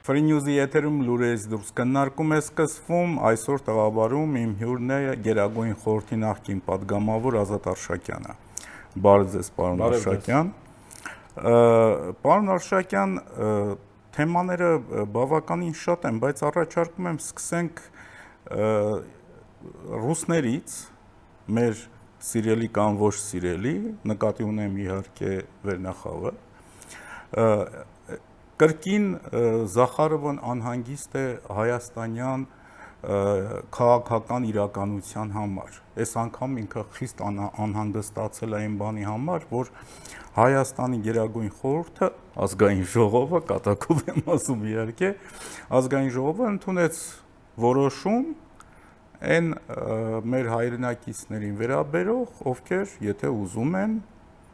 Free News-ի եթերում լուրերից դուրս քննարկում է սկսվում, այսօր տաղավարում իմ հյուրն է Գերագույն խորհրդի նախկին պատգամավոր Ազատ Արշակյանը։ Բարև ձեզ, պարոն Արշակյան։ Պարոն Արշակյան, թեմաները բավականին շատ են, բայց առաջարկում եմ սկսենք ռուսներից, մեր սիրելի կամ ոչ սիրելի, նկատի ունեմ իհարկե վերնախավը, կրկին Զախարովն անհանգիստ է հայաստանյան քաղաքական իրականության համար։ Այս անգամ ինքը խիստ անհանգստացել է այն բանի համար, որ Հայաստանի Գերագույն խորհուրդը, ազգային ժողովը, կատակով եմ ասում իհարկե, ազգային ժողովը ընդունեց որոշում այն մեր հայրենակիցներին վերաբերող, ովքեր եթե ուզում են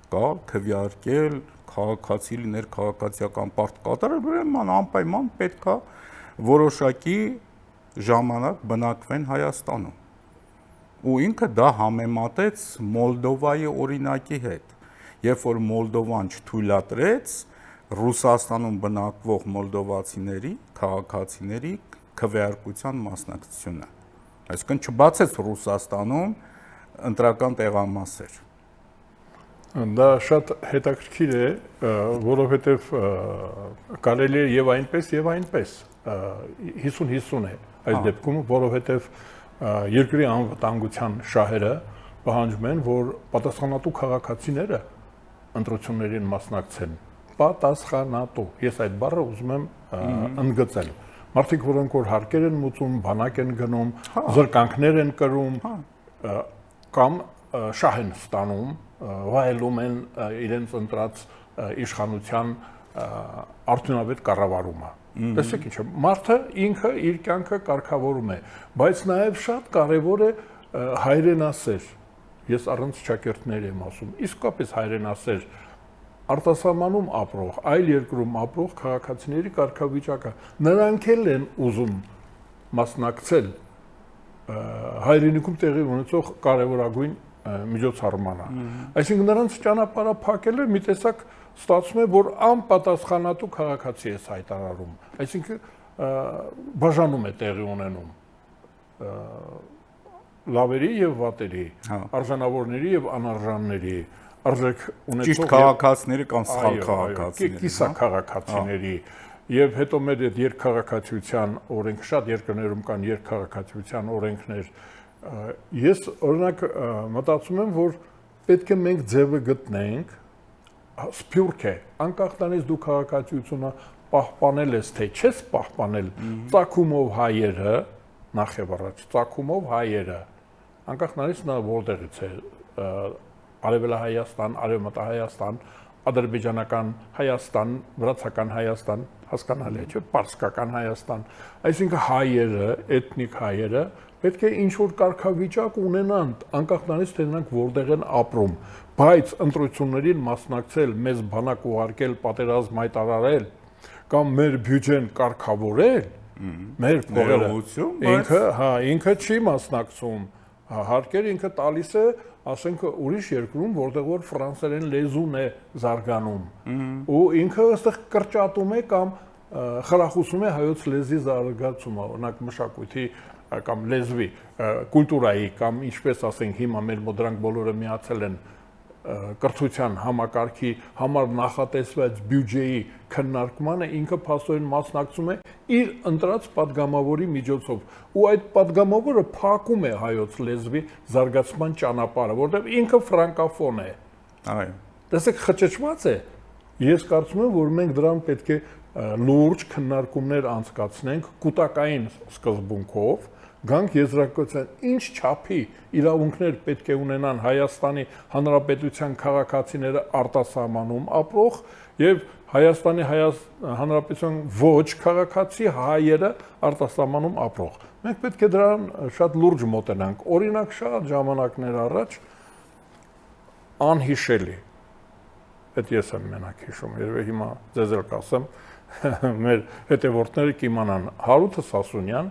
գալ, քվեարկել, քաղաքացի լինել, քաղաքացիական պարտք կատարել, ուրեմն անպայման պետք է որոշակի ժամանակ բնակվեն Հայաստանում։ Ու ինքը դա համեմատեց Մոլդովայի օրինակի հետ, երբ որ Մոլդովան չթույլատրեց Ռուսաստանում բնակվող մոլդովացիների, քաղաքացիների քվեարկության մասնակցությունը։ Այսինքն չբացեց Ռուսաստանում ընտրական տեղամասեր։ Դա շատ հետաքրքիր է, որովհետև կարելի է եւ այնպես եւ այնպես 50-50 է այս դեպքում, որովհետև երկրի անվտանգության շահերը պահանջում են, որ պատասխանատու քաղաքացիները ընտրություններին մասնակցեն։ Պատասխանատու։ Ես այդ բառը ուզում եմ ընդգծել։ Մարդիկ, որոնք որ հարկեր են մուծում, բանակ են գնում, զրկանքներ են կրում, կամ շահ են ստանում, վայելում են իրենց ընտրած իշխանության արդյունավետ կառավարումը։ Տեսեք ինչ է, մարդը ինքը իր կյանքը կարգավորում է, բայց նաև շատ կարևոր է հայրենասեր։ Ես առանց ճակերտների եմ ասում, իսկապես հայրենասեր արտասահմանում ապրող, այլ երկրում ապրող քաղաքացիների կարգավիճակը, նրանք էլ են ուզում մասնակցել հայրենիքում տեղի ունեցող կարևորագույն միջոցառմանը։ Այսինքն նրանց ճանապարհը փակելը մի տեսակ ստացվում է, որ անպատասխանատու քաղաքացի է հայտարարում։ Այսինքն բաժանում է տեղի ունենում լավերի եւ վատերի, արժանավորների եւ անարժանների, արժեք ունեցող ճիշտ քաղաքացիների կամ սխալ քաղաքացիների, կիսա քաղաքացիների եւ հետո մեր այդ երկքաղաքացիության օրենք, շատ երկրներում կան երկքաղաքացիության օրենքներ։ Ես օրինակ մտածում եմ, որ պետք է մենք ձևը գտնենք, սփյուռք է, անկախ նրանից դու քաղաքացիությունը պահպանել ես, թե չես պահպանել, ծագումով հայերը, նախ եւ առաջ ծագումով հայերը, անկախ նրանից նա որտեղից է, Արևելահայաստան, Արևմտահայաստան, ադրբեջանական Հայաստան, վրացական Հայաստան, հասկանալի է, չէ՞, պարսկական Հայաստան, այսինքն հայերը, էթնիկ հայերը պետք է ինչ-որ կարգավիճակ ունենան, անկախ նրանից թե նրանք որտեղ են ապրում, բայց ընտրություններին մասնակցել, մեզ բանակ ուղարկել, պատերազմ հայտարարել կամ մեր բյուջեն կարգավորել, մեր փողերը, ինքը չի մասնակցում, հարկեր ինքը տալիս է, ասենք ուրիշ երկրում, որտեղ որ ֆրանսերեն լեզուն է զարգանում, ու ինքը այստեղ կրճատում է կամ խրախուսում է հայոց լեզվի զարգացումը, օրինակ մշակույթի կամ լեզվի, կուլտուրայի կամ ինչպես ասենք հիմա մեր մոտ դրանք բոլորը միացել են կրթության համակարգի համար նախատեսված բյուջեի քննարկմանը, ինքը փաստորեն մասնակցում է իր ընտրած падգամավորի միջոցով, ու այդ падգամավորը փակում է հայոց լեզվի զարգացման ճանապարհը, որտեղ ինքը ֆրանկաֆոն է։ Այո։ Տեսեք, խճճված է։ Ես կարծում եմ, որ մենք դրան պետք է լուրջ քննարկումներ անցկացնենք կൂട്ടակային սկզբունքով, գանք եզրակացության ինչ չափի իրավունքներ պետք է ունենան Հայաստանի Հանրապետության քաղաքացիները արտասահմանում ապրող եւ Հայաստանի Հանրապետության ոչ քաղաքացի հայերը արտասահմանում ապրող։ Մենք պետք է դրան շատ լուրջ մոտենանք։ Օրինակ շատ ժամանակներ առաջ անհիշելի, այդ ես եմ մենակ հիշում, երբ հիմա ձեզ էլ կասեմ, մեր հետևորդները կիմանան, Հարութ Սասունյան,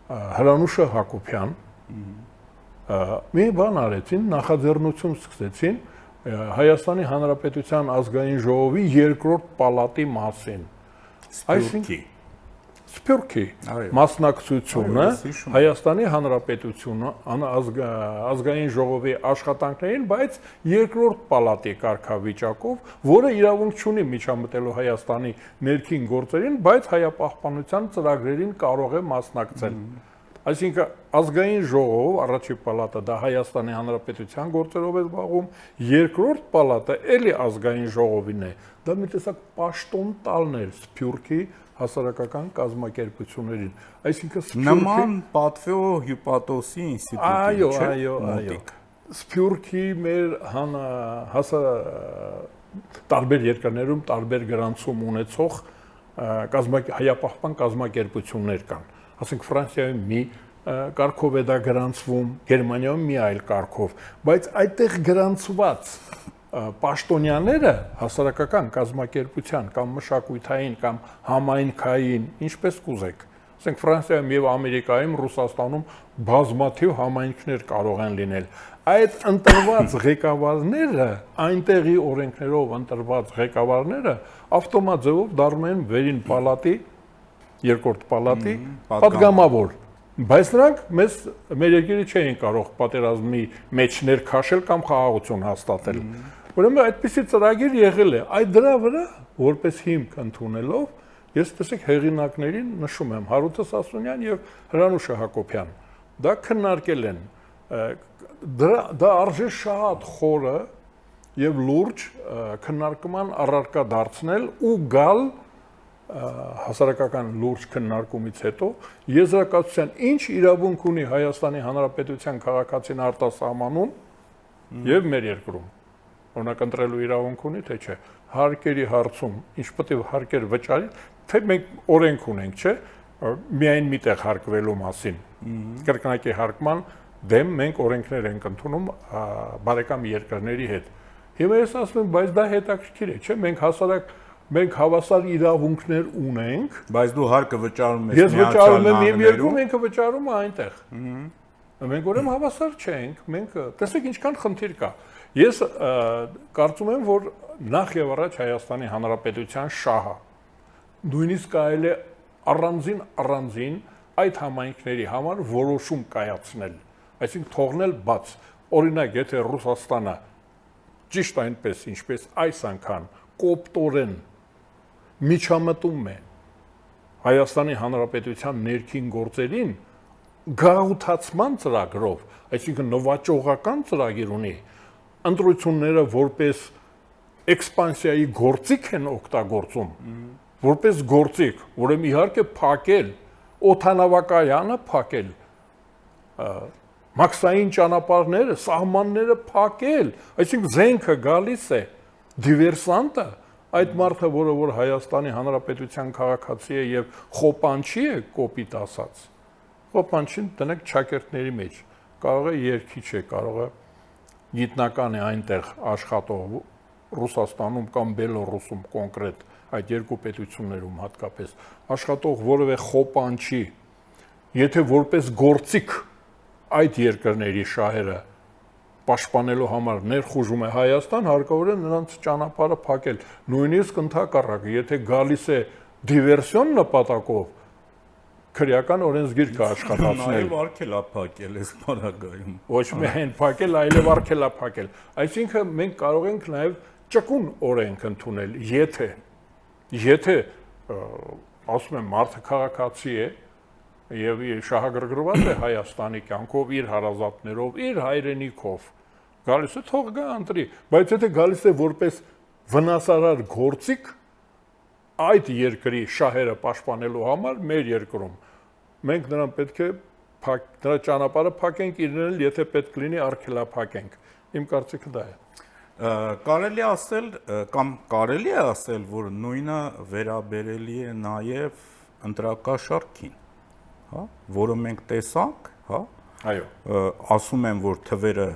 Հրանուշը Հակոբյան մի բան արեցին, նախաձեռնություն սկսեցին Հայաստանի Հանրապետության ազգային ժողովի երկրորդ պալատի մասին։ Սփյուռքի։ Սփյուռքի Այո։ մասնակցությունը Այո, ես հիշում եմ։ Հայաստանի Հանրապետությունը ազգային ժողովի աշխատանքներին, բայց երկրորդ պալատի կարգավիճակով, որը իրավունք չունի միջամտելու Հայաստանի ներքին գործերին, բայց հայապահպանության ծրագրերին կարող է մասնակցել։ Այսինքն ազգային ժողով, առաջին պալատը դա Հայաստանի Հանրապետության գործերով է զբաղվում, երկրորդ պալատը էլի ազգային ժողովին է։ Դա մի տեսակ պաշտոն տալն էր Սփյուռքի հասարակական կազմակերպություններին, այսինքն Նման պատվո հյուպատոսի ինստիտուտի, չէ՞։ Սփյուռքի մեր տարբեր երկրներում տարբեր գրանցում ունեցող հայապահպան կազմակերպություններ կան։ Ասենք Ֆրանսիայում մի կարգով է դա գրանցվում, Գերմանիայում մի այլ կարգով, բայց այդտեղ գրանցված պաշտոնյաները հասարակական կազմակերպության կամ մշակութային կամ համայնքային, ինչպես կուզեք, ասենք Ֆրանսիայում եւ Ամերիկայում, Ռուսաստանում բազմաթիվ համայնքներ կարող են լինել։ Այդ ընտրված ղեկավարները, այնտեղի օրենքներով ընտրված ղեկավարները ավտոմատիզով դառնում են վերին պալատի, երկրորդ պալատի պատգամավոր։ Բայց նրանք մեր երկիրը չէին կարող պատերազմի մեջ ներքաշել կամ խաղաղություն հաստատել։ Ուրեմն այդպիսի ծրագիր եղել է։ Այդ դրա վրա որպես հիմք ընդունելով ես տեսեք հեղինակներին նշում եմ Հարութ Սասունյան եւ Հրանուշ Հակոբյան։ Դա քննարկել են։ Դա արժե շատ խորը եւ լուրջ քննարկման առարկա դարձնել ու գալ հասարակական լուրջ քննարկումից հետո եզրակացության ինչ իրավունք ունի Հայաստանի Հանրապետության քաղաքացին արտասահմանում եւ մեր երկրում։ Օրինակ ընտրելու իրավունք ունի, թե չէ։ Հարկերի հարցում ինչ պետք է հարկեր վճարի, թե մենք օրենք ունենք, չէ՞, միայն միտեղ հարկվելու մասին։ Կրկնակի հարկման դեմ մենք օրենքներ ենք ընդունում բարեկամ երկրների հետ։ Հիմա ես ասում եմ, բայց դա հետաքրքիր է, չէ՞, մենք հավասար իրավունքներ ունենք, բայց դու հարկը վճարում ես ես վճարում եմ իմ երկրում, ինքը վճարում է այնտեղ։ Մենք ուրեմն հավասար չենք, մենք տեսեք ինչքան խնդիր կա։ Ես կարծում եմ, որ նախ եւ առաջ Հայաստանի Հանրապետության շահը նույնիսկ կարելի է առանձին այդ համայնքների համար որոշում կայացնել, այսինքն թողնել բաց։ Օրինակ, եթե Ռուսաստանը ճիշտ այնպես, ինչպես այս անգամ կոպտորեն միջամտում է Հայաստանի Հանրապետության ներքին գործերին գաղութացման ծրագրով, այսինքն նվաճողական ծրագիր ունի, ընտրությունները որպես էքսպանսիայի գործիք են օգտագործում, որպես գործիք, ուրեմն իհարկե փակել, օդանավակայանը փակել, մաքսային ճանապարհները, սահմանները փակել, այսինքն զենքը գալիս է, դիվերսանտը, այդ մարդը, որ Հայաստանի Հանրապետության քաղաքացի է եւ խոպանչի է, կոպիտ ասած, խոպանչին դնեք ճակերտների մեջ, կարող է երգիչ է, կարող է գիտնական է այնտեղ աշխատող Ռուսաստանում կամ Բելոռուսում կոնկրետ այդ երկու պետություններում հատկապես աշխատող որևէ խոպանչի, եթե որպես գործիք այդ երկրների շահերը պաշտպանելու համար ներխուժում է Հայաստան, հարկավոր է նրանց ճանապարհը փակել, նույնիսկ ընդհակառակը, եթե գալիս է դիվերսիոն նպատակով, քրեական օրենսգիր կաշխատացնել։ Այլ արգելափակել էս բaragայում։ Ոչ միայն փակել, այլև արգելափակել։ Այսինքն մենք կարող ենք նաև ճկուն օրենք ընդունել, եթե ասում եմ մարդը քաղաքացի է եւ շահագրգռված է Հայաստանի կյանքով, իր հարազատներով, իր հայրենիքով, գալիս է թող գա ընտրի, բայց եթե գալիս է որպես վնասարար գործիք այդ երկրի շահերը պաշտպանելու համար մեր երկրում, մենք նրան պետք է նրա ճանապարհը փակենք, իրեն եթե պետք լինի արգելափակենք։ Իմ կարծիքը դա է։ Կարելի է ասել, որ նույնը վերաբերելի է նաև ընտրակաշառքին, հա, որը մենք տեսանք, հա։ Այո։ Ասում են, որ թվերը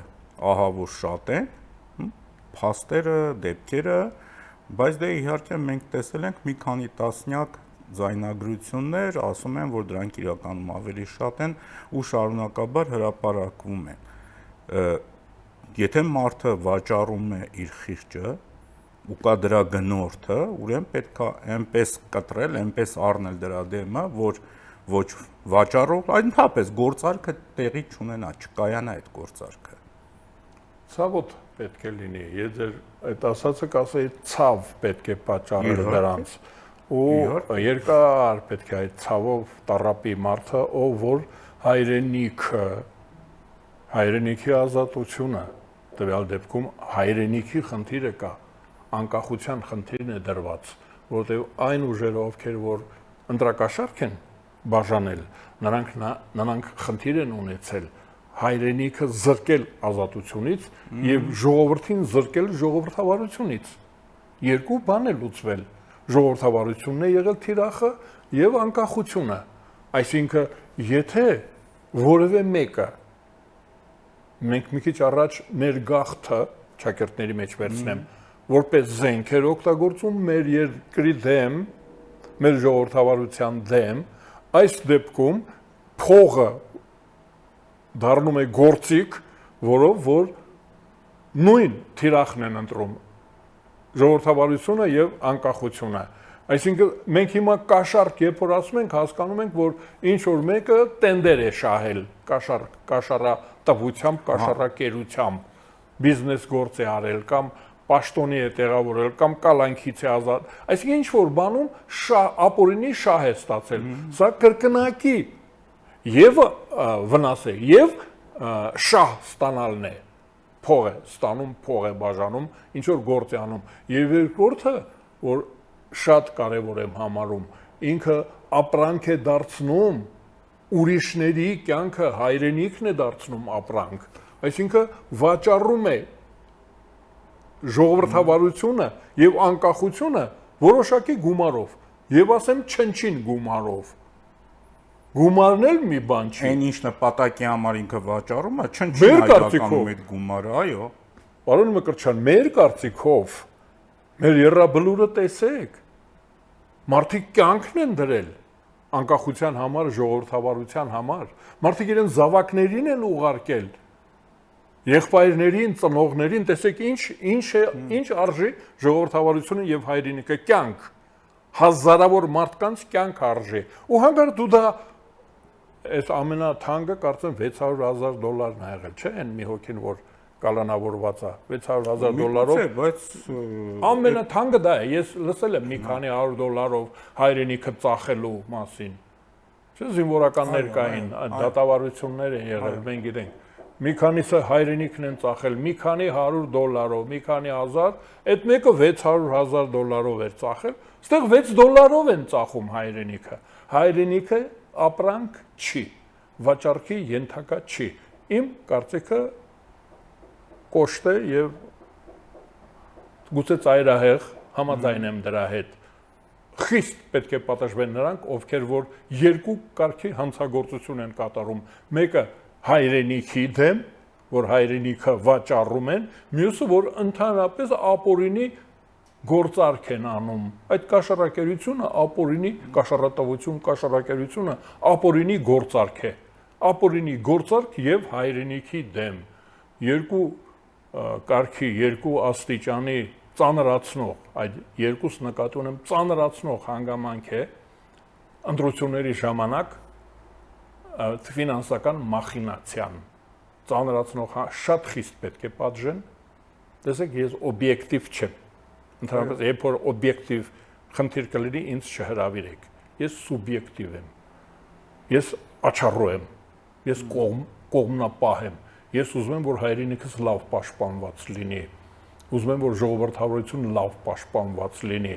ահա որ շատ են, փաստերը, դեպքերը, բայց դե իհարկե մենք տեսել ենք մի քանի տասնյակ ձայնագրություններ, ասում են, որ դրանք իրականում ավելի շատ են ու շարունակաբար հրապարակվում են։ Եթե մարդը վաճառում է իր խիղճը, ու կա դրա գնորդը, ուրեմն պետք է այնպես կտրել, այնպես առնել դրա դեմը, որ ոչ վաճառող, այնպես գործարքը տեղի չունենա, չկայանա այդ գործարքը։ Ցավոտ պետք է լինի, ես ձեր այդ ասածը կասեի ցավ պետք է պատճառել դրանց։ Ու երկար պետք է այդ ցավով տառապի մարդը, ով որ հայրենիքի ազատությունը, տվյալ դեպքում հայրենիքի խնդիրը կա, անկախության խնդիրն է դրված, որովհետև այն ուժերը, ովքեր որ ընտրակաշարք են բաժանել, նրանք խնդիր են ունեցել հայրենիքը զրկել ազատությունից եւ ժողովրդին զրկել ժողովրդավարությունից։ Երկու բան է լուծվել։ Ժողովրդավարությունն է եղել թիրախը եւ անկախությունը։ Այսինքն, եթե որևէ մեկը մենք մի քիչ առաջ մեր գաղթը ճակերտների մեջ վերցնեմ, որպես զենք էր օգտագործում մեր երկրի դեմ, մեր ժողովրդավարության դեմ, այս դեպքում փողը դառնում է գործիք, որով որ նույն թիրախն են ընտրում ժողովրդավարությունը եւ անկախությունը։ Այսինքն մենք հիմա կաշառք երբ որ ասում ենք, հասկանում ենք, որ ինչ որ մեկը տենդեր է շահել կաշառատվությամբ, կաշառակերությամբ, բիզնես գործ է արել կամ պաշտոնի է տեղավորել կամ կալանքից է ազատ։ Այսինքն ինչ որ բանում ապօրինի շահ է ստացել։ Սա կրկնակի եւ վնաս է եւ շահ ստանալն է, փող է ստանում, փող է բաժանում, ինչ որ գործ է անում։ Եվ երկրորդը, որ շատ կարևոր եմ համարում, ինքը ապրանք է դարձնում ուրիշների կյանքը, հայրենիքն է դարձնում ապրանք, այսինքն վաճառում է ժողովրդավարությունը եւ անկախությունը որոշակի գումարով, եւ ասեմ չնչին գումարով։ Գումարն էլ մի բան չի։ Այն ինչ նպատակի համար ինքը վաճառում է, չնչին հայկականում այդ գումարը, այո։ Պարոն Մկրտչյան, մեր կարծիքով մեր երրաբլուրը տեսեք։ Մարդիկ կյանքն են դրել անկախության համար, ժողովրդավարության համար։ Մարդիկ իրեն զավակներին են ուղարկել, եղբայրներին, ծնողներին, տեսեք ինչ արժի ժողովրդավարությունը եւ հայրենիքը, կյանք, հազարավոր մարդկանց կյանք արժի։ Ու հանգար դու դա այս ամենաթանկը կարծեմ $600,000 ա եղել, չէ՞, այն մի հոգին որ կալանավորված է, $600,000-ով։ Բայց ամենաթանկը դա է, ես լսել եմ մի քանի $100 հայրենիքը ծախելու մասին։ Չէ՞, զինվորականներ կային, դատավարություններ են եղել, մենք գիտենք։ Մի քանիսը հայրենիքն են ծախել, մի քանի $100-ով, մի քանի հազար, այդ մեկը $600,000 էր ծախել, այստեղ $6 են ծախում հայրենիքը։ Հայրենիքը ապրանք չի, վաճառքի ենթակա չի։ Իմ կարծիքը կոշտ է եւ գուցե ծայրահեղ համաձայն եմ դրա հետ։ Խիստ պետք է պատժվեն նրանք, ովքեր որ երկու կարգի հանցագործություն են կատարում։ Մեկը հայրենիքի դեմ, որ հայրենիքը վաճառում են, մյուսը որ ընդհանրապես ապօրինի գործարք են անում։ Այդ կաշառակերությունը ապօրինի կաշառատվությունը ապօրինի գործարք է։ Ապօրինի գործարք եւ հայրենիքի դեմ։ Երկու կարգի, երկու աստիճանի ծանրացնող, այդ երկուս նկատի ունեմ ծանրացնող հանգամանք է ընտրությունների ժամանակ ֆինանսական մախինացիան ծանրացնող շատ խիստ պետք է պատժեն։ Տեսեք, ես օբյեկտիվ չեմ։ Ընդհանրապես, երբ որ օբյեկտիվ խնդիր կլինի, ինձ չհրավիրեք։ Ես սուբյեկտիվ եմ։ Ես աչառու եմ։ Ես կողմնապահ եմ։ Ես ուզում եմ, որ հայրենիքս լավ պաշտպանված լինի։ Ուզում եմ, որ ժողովրդավարությունը լավ պաշտպանված լինի։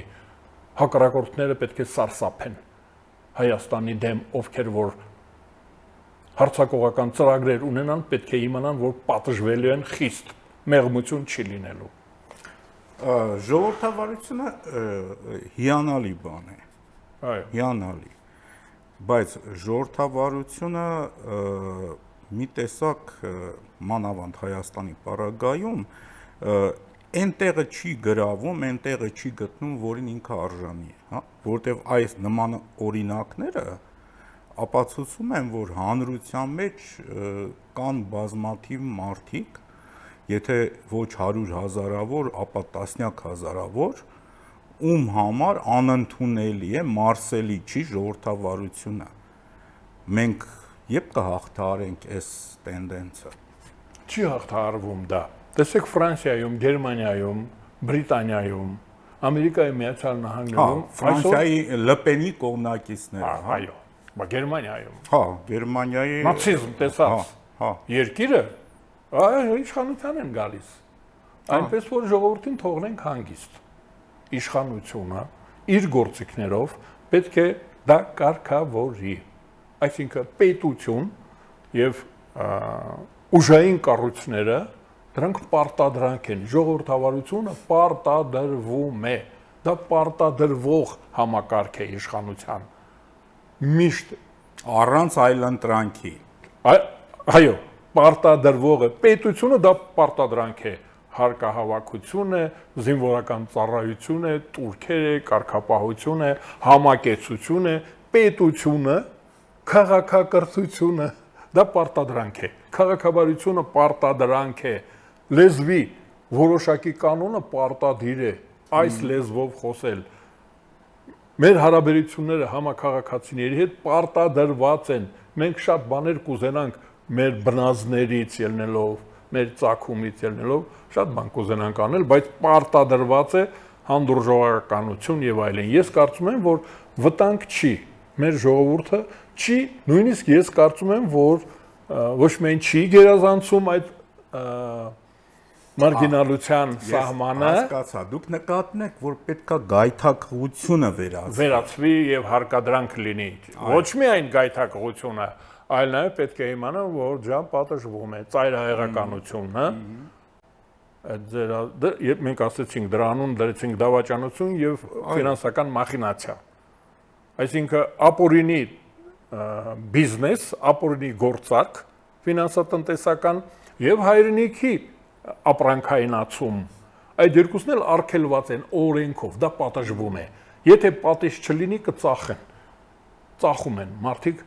Հակառակորդները պետք է սարսափեն Հայաստանի դեմ, ովքեր որ հարձակողական ծրագրեր ունենան, պետք է իմանան, որ պատժվելու են խիստ, մեղմություն չի լինելու։ Ժողովրդավարությունը հիանալի բան է։ Այո։ Հիանալի։ Բայց ժողովրդավարությունը մի տեսակ մանավանդ Հայաստանի պարագայում այնտեղը չի գրավում, այնտեղը չի գտնում, որին ինքը արժանի է, հա, որտեղ այս նման օրինակները ապացուցում են, որ հանրության մեջ կան բազմաթիվ մարդիկ, եթե ոչ 100,000-ավոր, ապա տասնյակ հազարավոր, ում համար անընդունելի է, մարսելի չի ժողովրդավարությունը։ Մենք երբ կհաղթահարենք այս տենդենսը։ Չի հաղթահարվում դա։ Տեսեք Ֆրանսիայում, Գերմանիայում, Բրիտանիայում, Ամերիկայի Միացյալ Նահանգներում, Ֆրանսիայի Լպենի կողմնակիցները, այո, բայց Գերմանիայում, Գերմանիայի նացիզմ տեսած երկիրը իշխանության են գալիս։ Այնպես որ ժողովրդին թողնենք հանգիստ։ Իշխանությունը իր գործիքներով պետք է դա կարգավորի։ Այսինքն պետություն եւ ուժային կառույցները դրանք պարտադրանք են։ Ժողովրդավարությունը պարտադրվում է։ Դա պարտադրվող համակարգ է իշխանության։ Միշտ առանց այլընտրանքի։ Այո, պարտադրվողը պետությունը դա պարտադրանք է, հարկահավաքություն է, զինվորական ծառայություն է, տուրքեր է, կարգապահություն է, համակեցություն է, պետությունը, քաղաքակրթությունը դա պարտադրանք է, քաղաքավարությունը պարտադրանք է, լեզվի որոշակի կանոնը պարտադիր է, այս լեզվով խոսել։ Մեր հարաբերությունները համաքաղաքացիների հետ պարտադրված են, մենք շատ բաներ կուզենանք մեր բնազներից ելնելով, մեր ծագումից ելնելով, շատ բան կուզենանք անել, բայց պարտադրված է հանդուրժողականություն եւ այլն։ Ես կարծում եմ, որ վտանգ չի, մեր ժողովուրդը չի, նույնիսկ ես կարծում եմ, որ ոչ միայն չի գերազանցում այդ մարգինալության սահմանը, հասկացա, դուք նկատում եք, որ պետքա գայթակղությունը վերացվի եւ հարկադրանք լինի։ Ոչ միայն գայթակղությունը, այլ նաեւ պետք է իմանան, որ ջան պատժվում է, ծայրահեղականությունը, երբ մենք ասեցինք դրանուն դրեցինք դավաճանություն եւ ֆինանսական մախինացիա։ Այսինքն ապօրինի բիզնես, ապօրինի գործարք, ֆինանսատնտեսական եւ հայրենիքի ապրանքայնացում։ Այդ երկուսն էլ արգելված են օրենքով, դա պատժվում է։ Եթե պատիժ չլինի, կծախեն։ Ծախում են մարդիկ,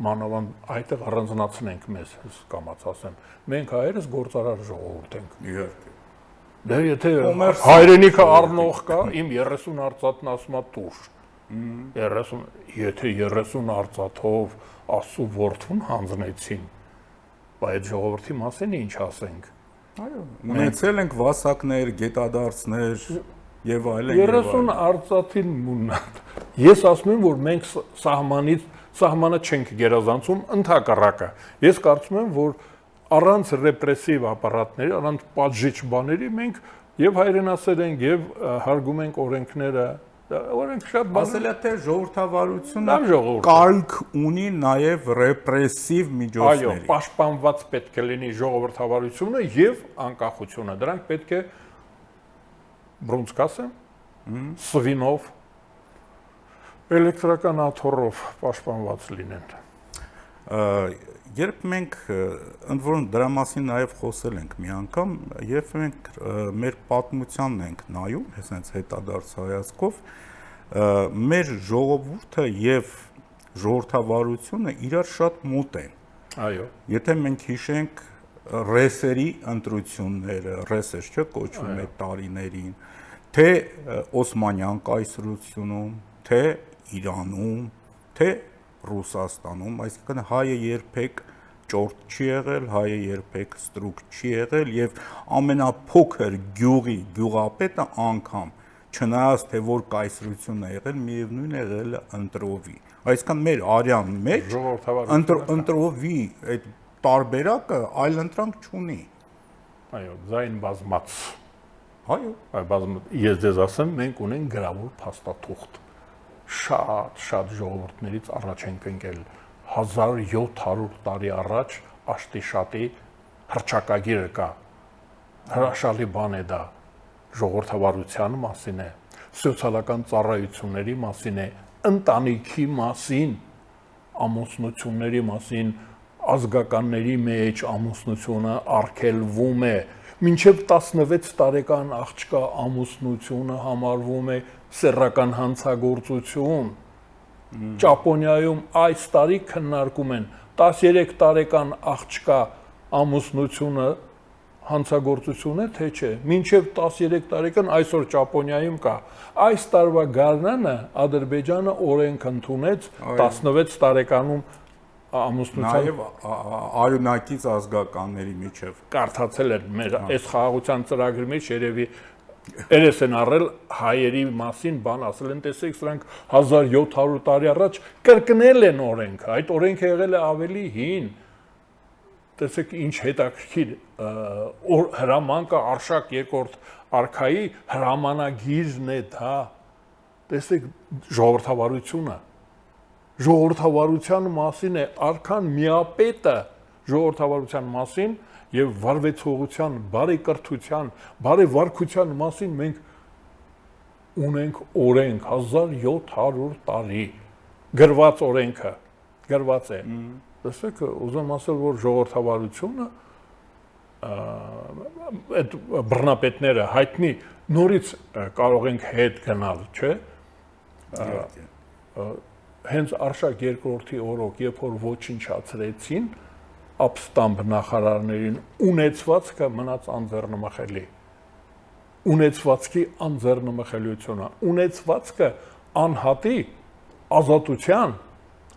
մանավանդ այդտեղ առանձնացնենք մեզ, կամաց ասեմ։ Մենք հայերս գործարար ժողովուրդ ենք։ Իհարկե։ Դե եթե հայրենիքը առնող կա, իմ 30 արծաթն ասում է տուր։ 30, եթե 30 արծաթով Աստծո որդուն հանձնեցին, բայց ժողովրդի մասին ինչ ասենք։ Այո, ունեցել ենք վասակներ, գետադարձներ եւ այլն։ 30 արծաթին մուննատ։ Ես ասում եմ, որ մենք սահմանը չենք գերազանցում, ընդհակառակը։ Ես կարծում եմ, որ առանց ռեպրեսիվ ապարատների, առանց պատժիչ բաների մենք եւ հայրենասեր ենք եւ հարգում ենք օրենքները, օրենք շատ բան։ Ասել է թե ժողովրդավարությունը կարգ ունի նաեւ ռեպրեսիվ միջոցների։ Այո, պաշտպանված պետք է լինի ժողովրդավարությունը եւ անկախությունը։ Դրանք պետք է բրոնզկասը, սվինով, էլեկտրական աթոռով պաշտպանված լինեն։ Երբ մենք ընդ որում դրա մասին նաև խոսել ենք մի անգամ, երբ մենք մեր պատմությանն ենք նայում, հենց հետադարձ հայացքով, մեր ժողովուրդը եւ ժողովրդավարությունը իրար շատ մոտ են։ Այո։ Եթե մենք հիշենք ռեսերի ընտրությունները, ռեսեր չէ կոչվում է տարիներին, թե Օսմանյան կայսրությունում, թե Իրանում, թե Ռուսաստանում, այսինքն հայը երբեք ճորտ չի եղել, հայը երբեք ստրուկ չի եղել եւ ամենափոքր գյուղի գյուղապետը անգամ չնայած թե որ կայսրությունն է եղել, միևնույն է եղել ընտրովի։ Այսինքն մեր արյան մեջ ընտրովի այդ տարբերակը այլընտրանք չունի։ Այո, ձայն բազմաց։ Այո, ես ձեզ ասեմ, մենք ունենք գրավոր փաստաթուղթ։ Շատ ժողովուրդներից առաջ ենք ընկել 1700 տարի առաջ Աշտիշատի հռչակագիրը կա։ Հրաշալի բան է դա, ժողովրդավարության մասին է, սոցիալական ծառայությունների մասին է, ընտանիքի մասին, ամուսնությունների մասին, ազգականների մեջ ամուսնությունը արգելվում է, մինչև 16 տարեկան աղջկա ամուսնությունը համարվում է սեռական հանցագործություն։ Ճապոնիայում այս տարի քննարկում են 13 տարեկան աղջկա ամուսնությունը հանցագործություն է, թե չէ։ Մինչև 13 տարեկան այսօր Ճապոնիայում կա։ Այս տարվա գարնանը Ադրբեջանը օրենք ընդունեց 16 տարեկանում ամուսնության Նաև արյունակից ազգականների միջև կարդացել են մեր այս խաղաղության ծրագրի մեջ երևի երես են առել հայերի մասին բան ասել են, տեսեք, սրանք 1700 տարի առաջ կրկնել են օրենքը, այդ օրենքը եղել է ավելի հին, տեսեք ինչ հետաքրքիր հրամանկը Արշակ II արքայի հրամանագիրն է դա, տեսեք ժողովրդավարությունը, ժողովրդավարության մասին է արքան միապետը ժողովրդավարության մասին եւ վարվեցողության, բարեկրթության, բարեվարքության մասին մենք ունենք օրենք 1700 տարի գրված օրենքը գրված է տեսեք ուզում ասել որ ժողովրդավարությունը այդ բռնապետները հայտնի նորից կարող ենք հետ գնալ չէ հենց Արշակ II-ի օրոք, երբ որ ոչնչացրեցին ապստամբ նախարարներին, ունեցվածքը մնաց անձեռնմխելի։ Ունեցվածքի անձեռնմխելիությունը, ունեցվածքը անհատի ազատության,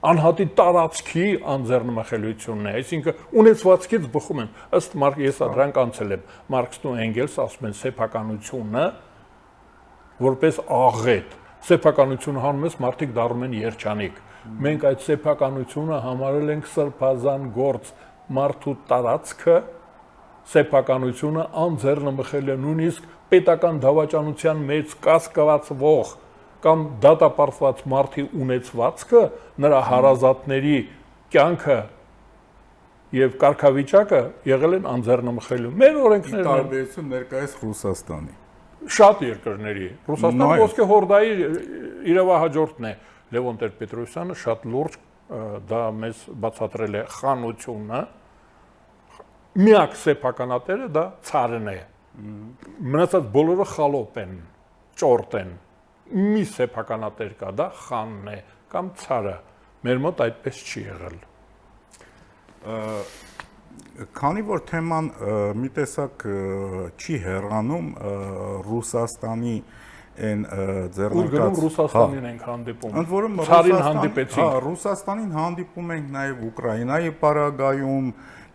անհատի տարածքի անձեռնմխելիությունն է, այսինքն ունեցվածքից բխում են, ըստ ես դրանք անցել եմ, Մարքսն ու Էնգելսը ասում են սեփականությունը որպես աղետ Սեփականությունը հանում ես մարդիկ դառնում են երջանիկ։ Մենք այդ սեփականությունը համարել ենք սրբազան գործ, մարդու տարածքը սեփականությունը անձեռնմխել է նույնիսկ պետական դավաճանության մեջ կասկածվող կամ դատապարտված մարդի ունեցվածքը, նրա հարազատների կյանքը եւ կարգավիճակը եղել են անձեռնմխելու։ Մեր օրենքներն տարբերություն ներկայիս Ռուսաստանի շատ երկրների Ռուսաստանը ոսկե հորդայի իրավահաջորդն է Լևոն Տեր-Պետրոսյանը շատ լուրջ դա մեզ բացատրել է խանությունը միակ սեփականատերը դա ցարն է մնացած բոլորը խալոպ են ճորտ են մի սեփականատեր կա դա խանն է կամ ցարը մեր մոտ այդպես չի եղել Քանի որ թեման մի տեսակ չի հեռանում Ռուսաստանի այն ձեռնարկած Ռուսաստանին ենք հանդիպում ընդ որում ցարին հանդիպեցինք Ռուսաստանին հանդիպում ենք նաև Ուկրաինայի պարագայում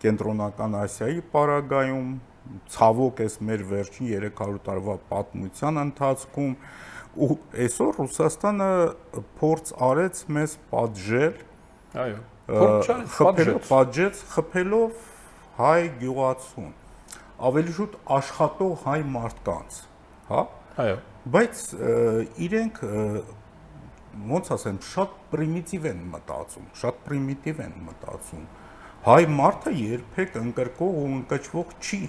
Կենտրոնական Ասիայի պարագայում ցավոք էս մեր վերջին 300 տարվա պատմության ընթացքում ու այսօր Ռուսաստանը փորձ արեց մեզ պատժել այո պատժեց խփելով հայ գյուղացուն ավելի շուտ աշխատող հայ մարդկանց հա այո բայց իրենք ոնց ասեմ շատ պրիմիտիվ են մտածում հայ մարդը երբեք ընկրկող ու ընկճվող չի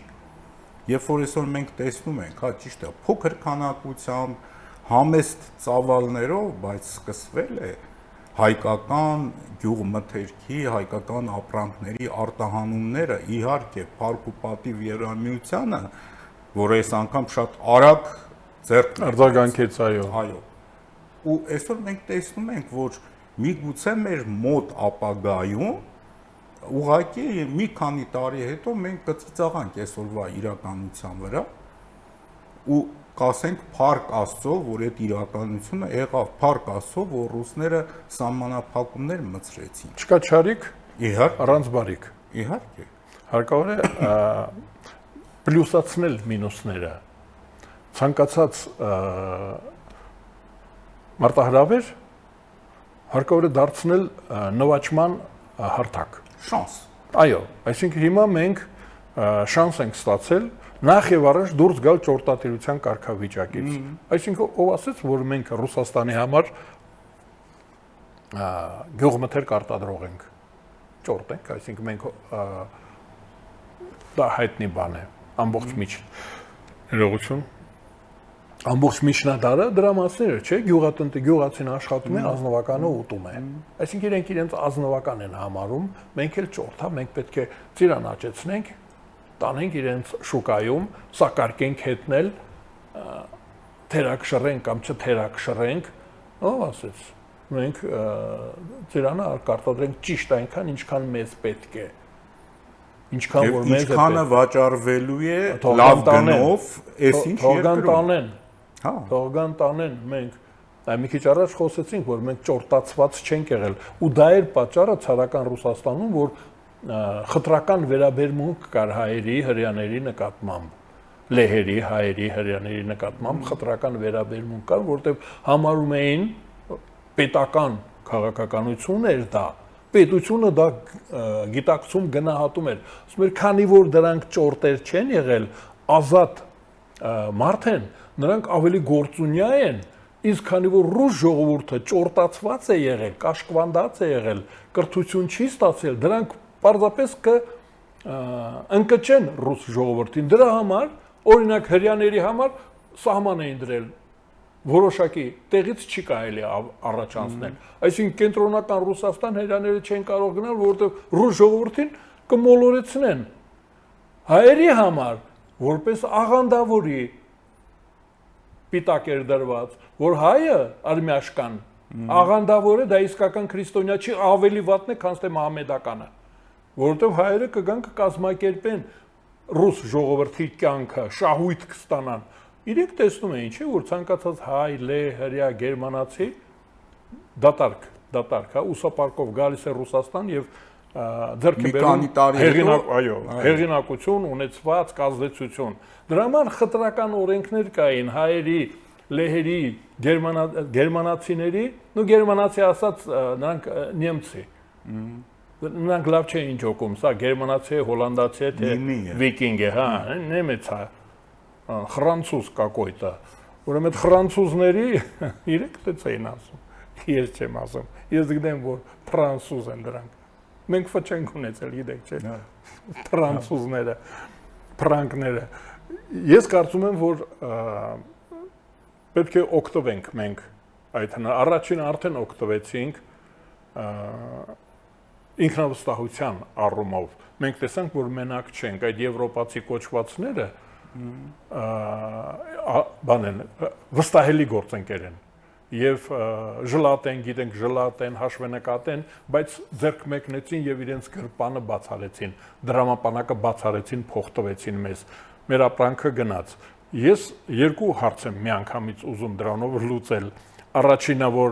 երբ որ այսօր մենք տեսնում ենք հա ճիշտ է փոքր քանակությամբ համեստ ծավալներով բայց սկսվել է հայկական գյուղմթերքի, հայկական ապրանքների արտահանումները իհարկե փառք ու պատիվ Եվրամիությանը, որ այս անգամ շատ արագ արձագանքեց այո։ Ու այսօր մենք տեսնում ենք, որ միգուցե մեր մոտ ապագայում ուղղակի մի քանի տարի հետո մենք կծիծաղանք այսօրվա իրականության վրա ու կասենք փառք Աստծո, որ այդ իրականությունը եղավ, փառք Աստծո, որ ռուսները սահմանափակումներ մցրեցին։ Չկա չարիք, իհարկե, առանց բարիք։ Իհարկե։ Հարկավոր է պլյուսացնել մինուսները։ Ցանկացած մարտահրավեր հարկավոր է դարձնել նվաճման հարթակ։ Շանս։ Այո, այսինքն հիմա մենք շանս ենք ստացել նախ եւ առաջ դուրս գալ ճորտատիրության կարգավիճակից։ Այսինքն ով ասեց, որ մենք Ռուսաստանի համար գյուղմթերք արտադրող ենք։ Ճորտ ենք, այսինքն մենք դա հայտնի բան է, ամբողջ ներողություն։ Ամբողջ միջնադարը դրա մասին է, չէ՞, գյուղացին աշխատում է, ազնվականը ուտում է։ Այսինքն իրենք իրենց ազնվական են համարում, մենք էլ ճորտա, մենք պետք է ծիրանաճեցնենք, տանենք իրենց շուկայում, սակարկենք հետնել, թերակշռենք կամ չթերակշռենք, ով ասեց, մենք ծիրանը կարտադրենք ճիշտ այնքան, ինչքան մեզ պետք է։ Ինչքան որ մեզ ինչքանը վաճառվելու է լավ գնով, այս ինչ երկրում։ Հա, թողան տանեն մենք մի քիչ առաջ խոսեցինք, որ մենք ճորտացված չենք եղել, ու դա էր պատճառը ցարական Ռուսաստանում, որ խտրական վերաբերմունք կար հայերի, հрьяաների նկատմամբ, լեհերի, հայերի, հрьяաների նկատմամբ խտրական վերաբերմունք կար, որտեղ համարում էին պետական քաղաքականություն էր դա, պետությունը դա գիտակցում գնահատում էր, ասում էր, քանի որ դրանք ճորտեր չեն եղել, ազատ մարդ են, նրանք ավելի գործունյա են, իսկ քանի որ ռուս ժողովուրդը ճորտացված է եղել, կաշկվանդած է եղել, կրթություն չի ստացել, դրանք պարզապես ընկճեն ռուս ժողովրդին։ Դրա համար, օրինակ հрьяաների համար սահման էին դրել, որոշակի տեղից չի կարելի առաջանցնել։ Այսինքն կենտրոնական Ռուսաստան հрьяաները չեն կարող գնալ, որովհետև ռուս ժողովրդին կմոլորեցնեն։ Հայերի համար, որպես աղանդավորի պիտակ էր դրված, որ հայը արմյաշկան աղանդավոր է, դա իսկական քրիստոնյա չի, ավելի վատն է, քան թե մահմեդականը, որովհետև հայերը կգան կկազմակերպեն ռուս ժողովրդի կյանքը, շահույթ կստանան։ Իրենք տեսնում էին, չէ՞, որ ցանկացած հայ, լեհ, հրյա, գերմանացի դատարկ, հա, ուսապարկով գալիս է Ռուսաստան եւ ձեռքի բերում հեղինակություն ունեցված կազդեցություն։ Դրա համար խտրական օրենքներ կային հայերի, լեհերի, գերմանացիների, նու գերմանացի ասած նրանք նեմցի։ Նրանք լավ չէին ջոկում, սա գերմանացի է, հոլանդացի է, թե վիկինգ է, հա, նեմեց է, ֆրանցուզ կակոյտը։ Ուրեմն այդ ֆրանցուզների իրենք դեց էին ասում, ես չեմ ասում, ես գիտեմ, որ ֆրանսուզ են դրանք։ Մենք ֆչենք ունեցել, գիտեք, չէ՞, ֆրանցուզները, ֆրանկները։ Ես կարծում եմ, որ պետք է օգտվենք մենք այդ առաջին արդեն օգտվեցինք ինքնավստահության առումով։ Մենք տեսանք, որ մենակ չենք, այդ եվրոպացի կոչվածները վստահելի գործընկեր են եւ ժլատ են, գիտենք, ժլատ են, հաշվենկատ են, բայց ձեռք մեկնեցին եւ իրենց գրպանը բացարեցին, դրամապանակը բացարեցին, փոխտվեցին մեզ, մեր ապրանքը գնաց։ Ես երկու հարց եմ միանգամից ուզում դրանով լուծել։ Առաջինը, որ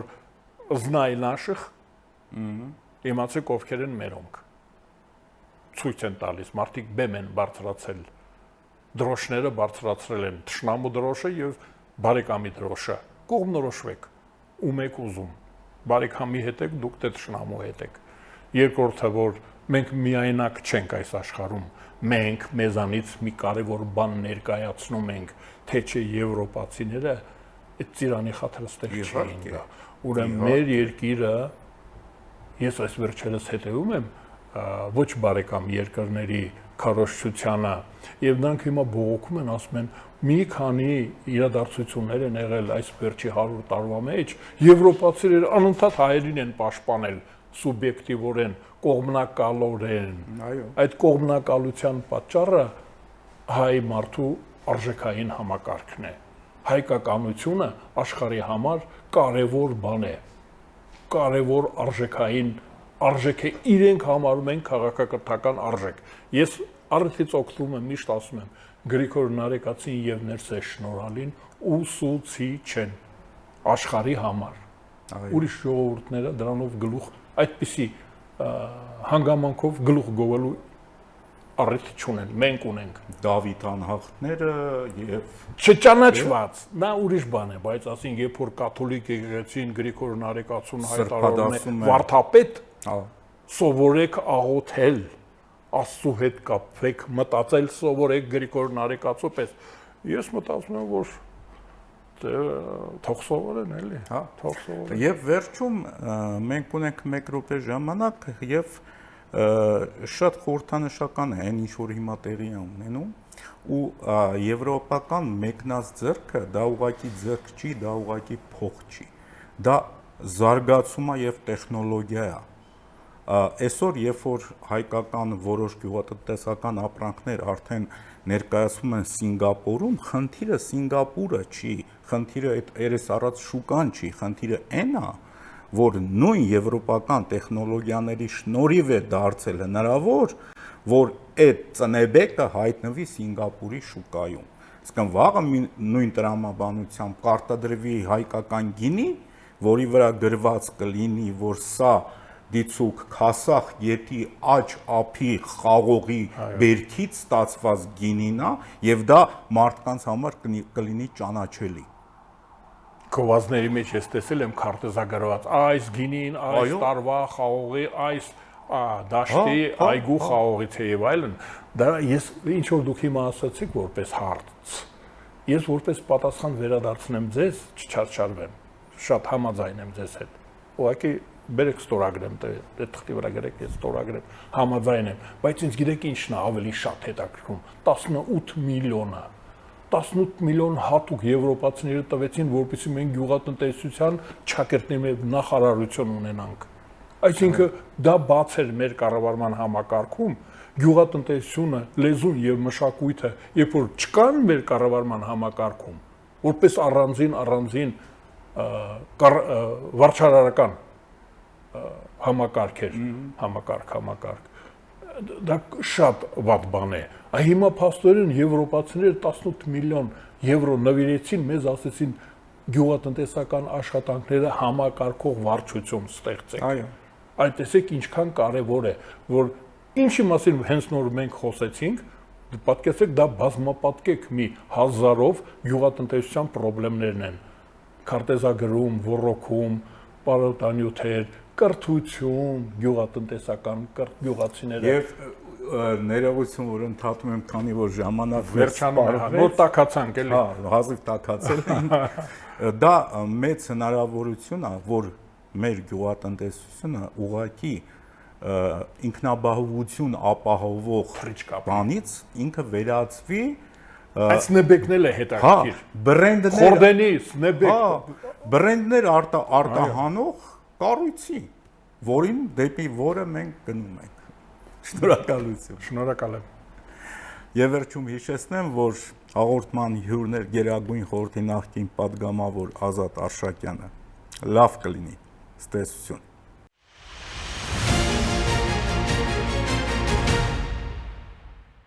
զնայ նաշխ, իմացեք ովքեր են մերոնք։ Ցույց են տալիս, մարդիկ բեմ են բարձրացել, դրոշները բարձրացրել են, թշնամու դրոշը եւ բարեկամի դրոշը։ Կողմնորոշվեք, ում եք ուզում, բարեկամի հետ եք, դուք թե թշնամու հետ եք։ Երկրորդը, որ մենք միայնակ չենք այս աշխարհում, մենք մեզանից մի կարևոր բան ներկայացնում ենք, թե չէ եվրոպացիները այդ ծիրանի խաթրստեղ չէին գա։ Ուրեմն մեր երկիրը, ես այս վերջերս հետևում եմ ոչ բարեկամ երկրների քարոզչությանը եւ նրանք հիմա բողոքում են, ասում են մի քանի իրադարձություններ են եղել այս վերջի 100 տարվա մեջ, եվրոպացիներ անընդհատ հայերին են պաշտպանել սուբյեկտիվորեն, կողմնակալորեն։ Այդ կողմնակալության պատճառը հայ մարդու արժեքային համակարգն է։ Հայկականությունը աշխարհի համար կարևոր բան է, կարևոր արժեքային արժեք է, իրենք համարում են քաղաքակրթական արժեք։ Ես առիթից օգտվում եմ, միշտ ասում եմ, Գրիգոր Նարեկացին եւ Ներսես Շնորհալին ուսուցիչ են աշխարհի համար։ Ուրիշ ժողովուրդները դրանով գլուխ այդպիսի հանգամանքով գլուխ գովելու առիթ չունեն, մենք ունենք։ Դավիթ անհախտները եւ չճանաչված, նա ուրիշ բան է, բայց ասենք երբ որ կաթոլիկ եկեղեցին Գրիգոր Նարեկացուն հայտարարում է վարդապետ, սովորեք աղոթել, Աստծո հետ կապվեք, մտածել սովորեք Գրիգոր Նարեկացու պես։ Ես մտածում եմ, որ թող սովորեն էլի, հա, թող սովորեն։ Եվ վերջում մենք ունենք 1 րոպե ժամանակ եւ շատ խորհրդանշական է այն ինչ որ հիմա տեղի է ունենում ու եվրոպական մեկնած ձեռքը դա ուղղակի ձեռք չի, դա ուղղակի փող չի։ Դա զարգացում է եւ տեխնոլոգիա է։ Այսօր երբ որ հայկական որոշ գյուղատնտեսական ապրանքներ արդեն ներկայացվում են Սինգապուրում, խնդիրը Սինգապուրը չի, խնդիրը այդ երես առած շուկան չի, խնդիրը այն է, որ նույն եվրոպական տեխնոլոգիաների շնորհիվ է դարձել հնարավոր, որ այդ ծնեբեկը հայտնվի Սինգապուրի շուկայում։ Իսկն վաղը նույն տրամաբանությամբ կարտադրվի հայկական գինի, որի վրա գրված կլինի, որ սա դիցուկ քասախ գետի աճ ափի խաղողի բերքից ստացված գինին է եւ դա մարդկանց համար կլինի ճանաչելի։ Գովազների մեջ ես տեսել եմ քարտեզագրված այս գինին, այս տարվա խաղողի, այս դաշտի այգու խաղողից է եւ այլն, դա ես ինչ որ դուք հիմա ասացիք որպես հարց, ես որպես պատասխան վերադարձնեմ ձեզ, չչարչարվեմ, շատ համաձայն եմ ձեզ հետ, ուղղակի բերեք ստորագրեմ, այդ թղթի վրա գրեք, ես ստորագրեմ, համաձայն եմ, բայց ինձ գիտեք ինչն է ավելի շատ հետաքրքրում, 18 միլիոնը 18 միլիոն հատուկ եվրոպացիները տվեցին, որպեսզի մենք գյուղատնտեսության ճակերտների նախարարություն ունենանք։ Այսինքն դա բաց էր մեր կառավարման համակարգում, գյուղատնտեսությունը, լեզուն եւ մշակույթը, երբ որ չկան մեր կառավարման համակարգում, որպես առանձին վարչարարական համակարգ դա շատ վատ բան է։ Հիմա փաստորեն եվրոպացիները 18 միլիոն եվրո նվիրեցին, մեզ ասեցին գյուղատնտեսական աշխատանքները համակարգող վարչություն ստեղծեք։ Այո։ Այդ տեսեք ինչքան կարևոր է, որ ինչի մասին հենց նոր մենք խոսեցինք, պատկերացրեք դա բազմապատկեք մի հազարով գյուղատնտեսության խնդիրներն են։ Քարտեզագրում, ոռոգում, պարարտանյութեր, կրթություն, գյուղատնտեսական գյուղացիները Եվ ներողություն, որ ընդհատում եմ, քանի որ ժամանակ վերջանում է, որ տակացանք էլի։ Հա, հազիվ տակացել են։ Դա մեծ հնարավորություն է, որ մեր գյուղատնտեսությունը ուղղակի ինքնաբավություն ապահովող բանից ինքը վերածվի Այս նեբեկն է հետաքրքիր։ բրենդներ, Խորդենի, նեբեկ, բրենդներ արտահանող կառույցի, որին դեպի որը մենք գնում ենք։ Շնորհակալություն։ Շնորհակալ եմ։ Եվ վերջում հիշեցնեմ, որ հաղորդման հյուրն էր Գերագույն խորհրդի նախկին պատգամավոր Ազատ Արշակյանը։ Լավ կլինի։ Ցտեսություն։